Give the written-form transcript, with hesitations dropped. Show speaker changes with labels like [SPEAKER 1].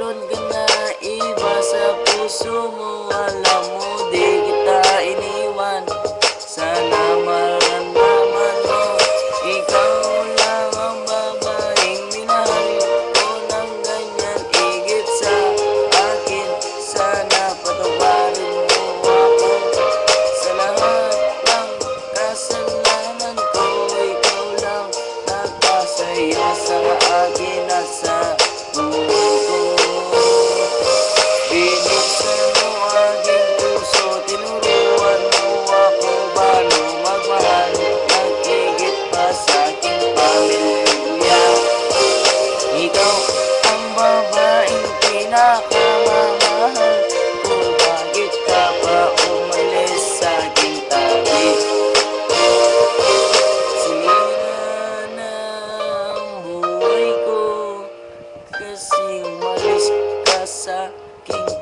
[SPEAKER 1] Mayroon ka na iba sa puso mo. Alam mo di kita iniwan. Sana maramdaman mo, ikaw lang ang babaeng minahal ko ng ganyan higit sa akin. Sana patawarin mo ako sa lahat ng kasalanan ko. Ikaw lang nagpasaya sa akin at sa buhay ko. Binuksan mo aking puso, tinuruan mo ako paano magmahal, nag-higit pa sa aking pamilya. Ikaw ang babaeng pinakamamahal ko, bakit ka pa umalis sa aking tabi? Sira na ang buhay ko kasi umalis ka sa aking